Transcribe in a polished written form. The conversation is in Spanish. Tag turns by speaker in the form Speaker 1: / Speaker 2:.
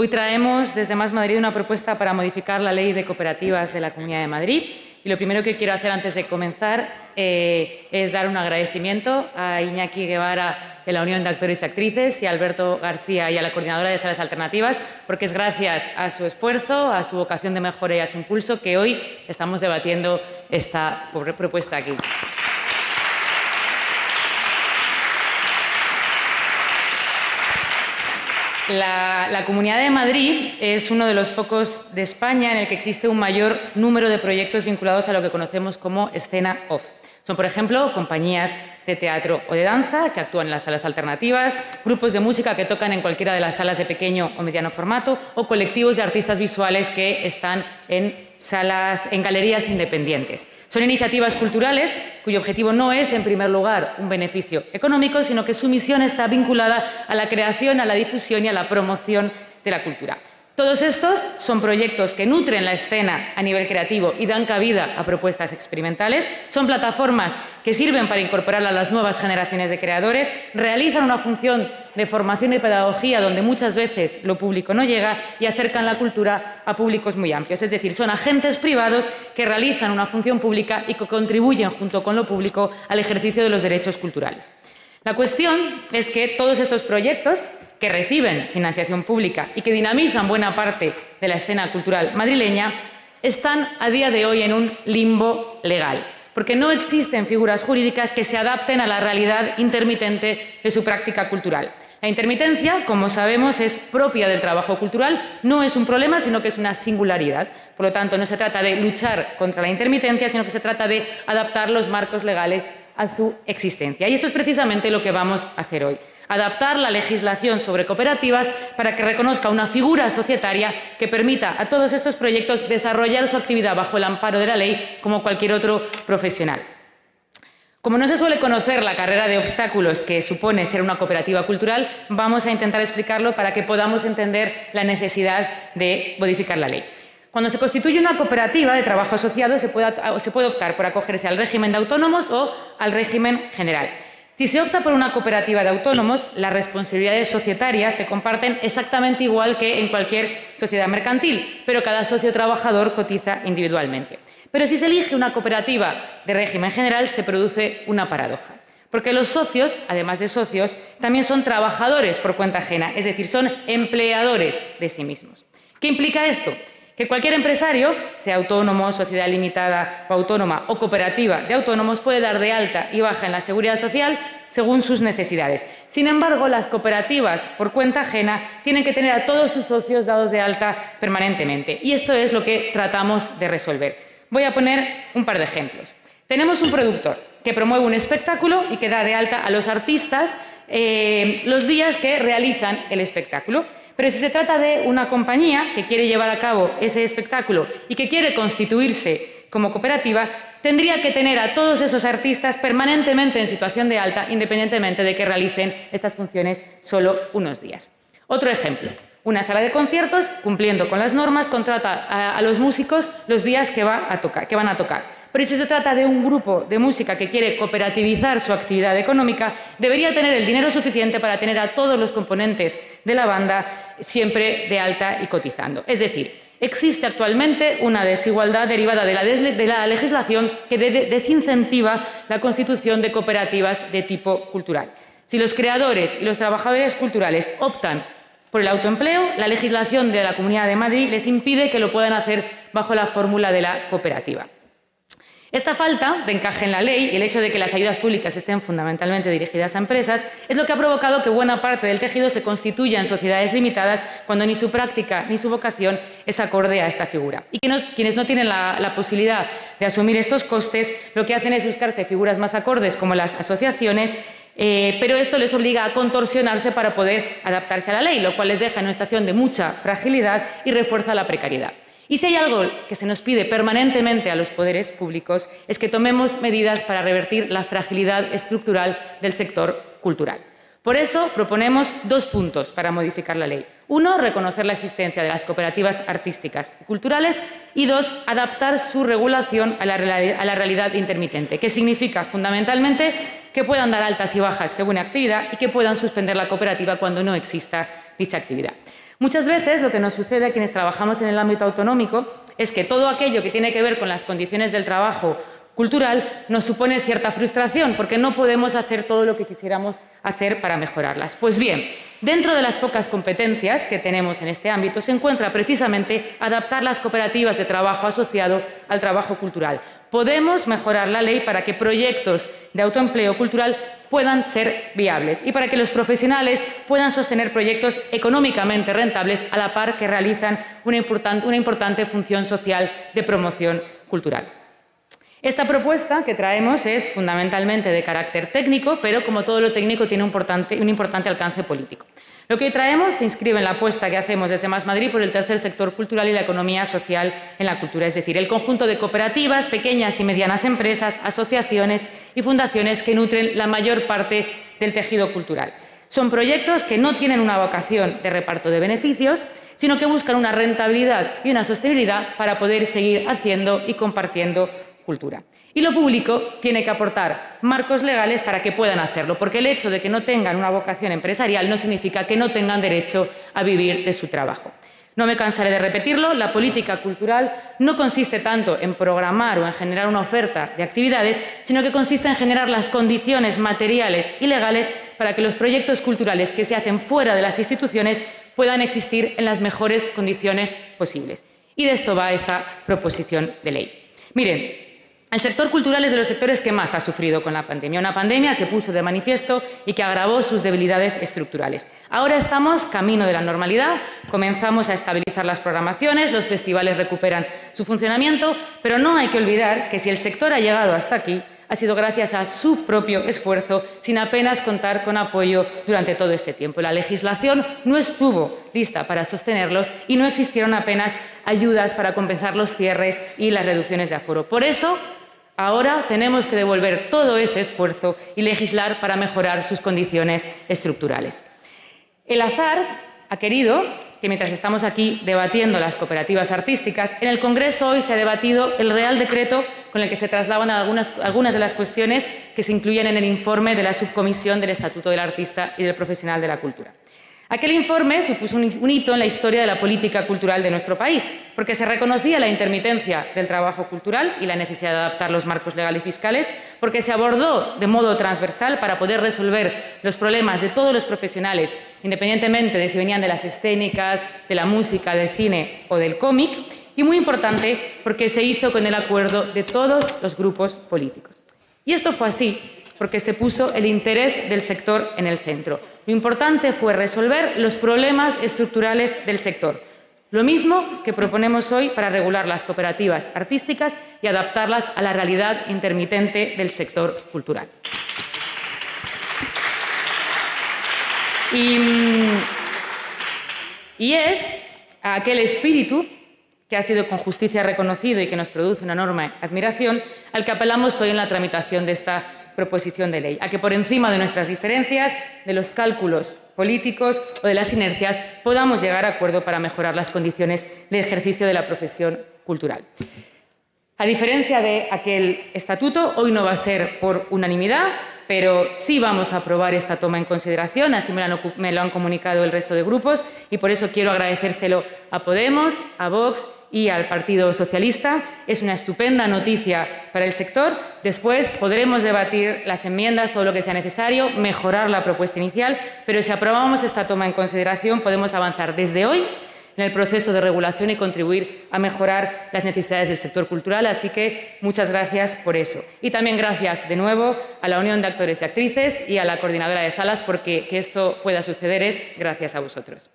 Speaker 1: Hoy traemos desde Más Madrid una propuesta para modificar la Ley de Cooperativas de la Comunidad de Madrid. Y lo primero que quiero hacer antes de comenzar es dar un agradecimiento a Iñaki Guevara de la Unión de Actores y Actrices y a Alberto García y a la Coordinadora de Salas Alternativas, porque es gracias a su esfuerzo, a su vocación de mejora y a su impulso que hoy estamos debatiendo esta propuesta aquí. La Comunidad de Madrid es uno de los focos de España en el que existe un mayor número de proyectos vinculados a lo que conocemos como escena off. Son, por ejemplo, compañías de teatro o de danza que actúan en las salas alternativas, grupos de música que tocan en cualquiera de las salas de pequeño o mediano formato o colectivos de artistas visuales que están en galerías independientes. Son iniciativas culturales cuyo objetivo no es, en primer lugar, un beneficio económico, sino que su misión está vinculada a la creación, a la difusión y a la promoción de la cultura. Todos estos son proyectos que nutren la escena a nivel creativo y dan cabida a propuestas experimentales, son plataformas que sirven para incorporar a las nuevas generaciones de creadores, realizan una función de formación y pedagogía donde muchas veces lo público no llega y acercan la cultura a públicos muy amplios. Es decir, son agentes privados que realizan una función pública y que contribuyen junto con lo público al ejercicio de los derechos culturales. La cuestión es que todos estos proyectos que reciben financiación pública y que dinamizan buena parte de la escena cultural madrileña, están a día de hoy en un limbo legal, porque no existen figuras jurídicas que se adapten a la realidad intermitente de su práctica cultural. La intermitencia, como sabemos, es propia del trabajo cultural, no es un problema, sino que es una singularidad. Por lo tanto, no se trata de luchar contra la intermitencia, sino que se trata de adaptar los marcos legales a su existencia. Y esto es precisamente lo que vamos a hacer hoy. Adaptar la legislación sobre cooperativas para que reconozca una figura societaria que permita a todos estos proyectos desarrollar su actividad bajo el amparo de la ley como cualquier otro profesional. Como no se suele conocer la carrera de obstáculos que supone ser una cooperativa cultural, vamos a intentar explicarlo para que podamos entender la necesidad de modificar la ley. Cuando se constituye una cooperativa de trabajo asociado, se puede optar por acogerse al régimen de autónomos o al régimen general. Si se opta por una cooperativa de autónomos, las responsabilidades societarias se comparten exactamente igual que en cualquier sociedad mercantil, pero cada socio trabajador cotiza individualmente. Pero si se elige una cooperativa de régimen general, se produce una paradoja, porque los socios, además de socios, también son trabajadores por cuenta ajena, es decir, son empleadores de sí mismos. ¿Qué implica esto? Que cualquier empresario, sea autónomo, sociedad limitada o autónoma o cooperativa de autónomos, puede dar de alta y baja en la seguridad social según sus necesidades. Sin embargo, las cooperativas por cuenta ajena tienen que tener a todos sus socios dados de alta permanentemente. Y esto es lo que tratamos de resolver. Voy a poner un par de ejemplos. Tenemos un productor que promueve un espectáculo y que da de alta a los artistas los días que realizan el espectáculo. Pero si se trata de una compañía que quiere llevar a cabo ese espectáculo y que quiere constituirse como cooperativa, tendría que tener a todos esos artistas permanentemente en situación de alta, independientemente de que realicen estas funciones solo unos días. Otro ejemplo. Una sala de conciertos, cumpliendo con las normas, contrata a los músicos los días que van a tocar. Pero si se trata de un grupo de música que quiere cooperativizar su actividad económica, debería tener el dinero suficiente para tener a todos los componentes de la banda siempre de alta y cotizando. Es decir, existe actualmente una desigualdad derivada de la legislación que desincentiva la constitución de cooperativas de tipo cultural. Si los creadores y los trabajadores culturales optan por el autoempleo, la legislación de la Comunidad de Madrid les impide que lo puedan hacer bajo la fórmula de la cooperativa. Esta falta de encaje en la ley y el hecho de que las ayudas públicas estén fundamentalmente dirigidas a empresas es lo que ha provocado que buena parte del tejido se constituya en sociedades limitadas cuando ni su práctica ni su vocación es acorde a esta figura. Y quienes no tienen la posibilidad de asumir estos costes, lo que hacen es buscarse figuras más acordes como las asociaciones, pero esto les obliga a contorsionarse para poder adaptarse a la ley, lo cual les deja en una situación de mucha fragilidad y refuerza la precariedad. Y si hay algo que se nos pide permanentemente a los poderes públicos es que tomemos medidas para revertir la fragilidad estructural del sector cultural. Por eso proponemos 2 puntos para modificar la ley. 1, reconocer la existencia de las cooperativas artísticas y culturales y 2, adaptar su regulación a la realidad intermitente, que significa fundamentalmente que puedan dar altas y bajas según actividad y que puedan suspender la cooperativa cuando no exista dicha actividad. Muchas veces lo que nos sucede a quienes trabajamos en el ámbito autonómico es que todo aquello que tiene que ver con las condiciones del trabajo cultural nos supone cierta frustración porque no podemos hacer todo lo que quisiéramos hacer para mejorarlas. Pues bien, dentro de las pocas competencias que tenemos en este ámbito se encuentra precisamente adaptar las cooperativas de trabajo asociado al trabajo cultural. Podemos mejorar la ley para que proyectos de autoempleo cultural puedan ser viables y para que los profesionales puedan sostener proyectos económicamente rentables a la par que realizan una importante función social de promoción cultural. Esta propuesta que traemos es fundamentalmente de carácter técnico, pero como todo lo técnico tiene un importante alcance político. Lo que hoy traemos se inscribe en la apuesta que hacemos desde Más Madrid por el tercer sector cultural y la economía social en la cultura, es decir, el conjunto de cooperativas, pequeñas y medianas empresas, asociaciones y fundaciones que nutren la mayor parte del tejido cultural. Son proyectos que no tienen una vocación de reparto de beneficios, sino que buscan una rentabilidad y una sostenibilidad para poder seguir haciendo y compartiendo cultura. Y lo público tiene que aportar marcos legales para que puedan hacerlo, porque el hecho de que no tengan una vocación empresarial no significa que no tengan derecho a vivir de su trabajo. No me cansaré de repetirlo, la política cultural no consiste tanto en programar o en generar una oferta de actividades, sino que consiste en generar las condiciones materiales y legales para que los proyectos culturales que se hacen fuera de las instituciones puedan existir en las mejores condiciones posibles. Y de esto va esta proposición de ley. Miren, el sector cultural es de los sectores que más ha sufrido con la pandemia, una pandemia que puso de manifiesto y que agravó sus debilidades estructurales. Ahora estamos camino de la normalidad, comenzamos a estabilizar las programaciones, los festivales recuperan su funcionamiento, pero no hay que olvidar que si el sector ha llegado hasta aquí, ha sido gracias a su propio esfuerzo, sin apenas contar con apoyo durante todo este tiempo. La legislación no estuvo lista para sostenerlos y no existieron apenas ayudas para compensar los cierres y las reducciones de aforo. Por eso, ahora tenemos que devolver todo ese esfuerzo y legislar para mejorar sus condiciones estructurales. El azar ha querido que mientras estamos aquí debatiendo las cooperativas artísticas, en el Congreso hoy se ha debatido el Real Decreto con el que se trasladan algunas de las cuestiones que se incluyen en el informe de la Subcomisión del Estatuto del Artista y del Profesional de la Cultura. Aquel informe supuso un hito en la historia de la política cultural de nuestro país, porque se reconocía la intermitencia del trabajo cultural y la necesidad de adaptar los marcos legales y fiscales, porque se abordó de modo transversal para poder resolver los problemas de todos los profesionales, independientemente de si venían de las escénicas, de la música, del cine o del cómic, y muy importante porque se hizo con el acuerdo de todos los grupos políticos. Y esto fue así porque se puso el interés del sector en el centro. Lo importante fue resolver los problemas estructurales del sector. Lo mismo que proponemos hoy para regular las cooperativas artísticas y adaptarlas a la realidad intermitente del sector cultural. Y es a aquel espíritu que ha sido con justicia reconocido y que nos produce una enorme admiración, al que apelamos hoy en la tramitación de esta proposición de ley, a que por encima de nuestras diferencias, de los cálculos políticos o de las inercias, podamos llegar a acuerdo para mejorar las condiciones de ejercicio de la profesión cultural. A diferencia de aquel estatuto, hoy no va a ser por unanimidad, pero sí vamos a aprobar esta toma en consideración, así me lo han comunicado el resto de grupos, y por eso quiero agradecérselo a Podemos, a Vox y al Partido Socialista. Es una estupenda noticia para el sector. Después podremos debatir las enmiendas, todo lo que sea necesario, mejorar la propuesta inicial, pero si aprobamos esta toma en consideración podemos avanzar desde hoy en el proceso de regulación y contribuir a mejorar las necesidades del sector cultural. Así que muchas gracias por eso. Y también gracias de nuevo a la Unión de Actores y Actrices y a la Coordinadora de Salas, porque que esto pueda suceder es gracias a vosotros.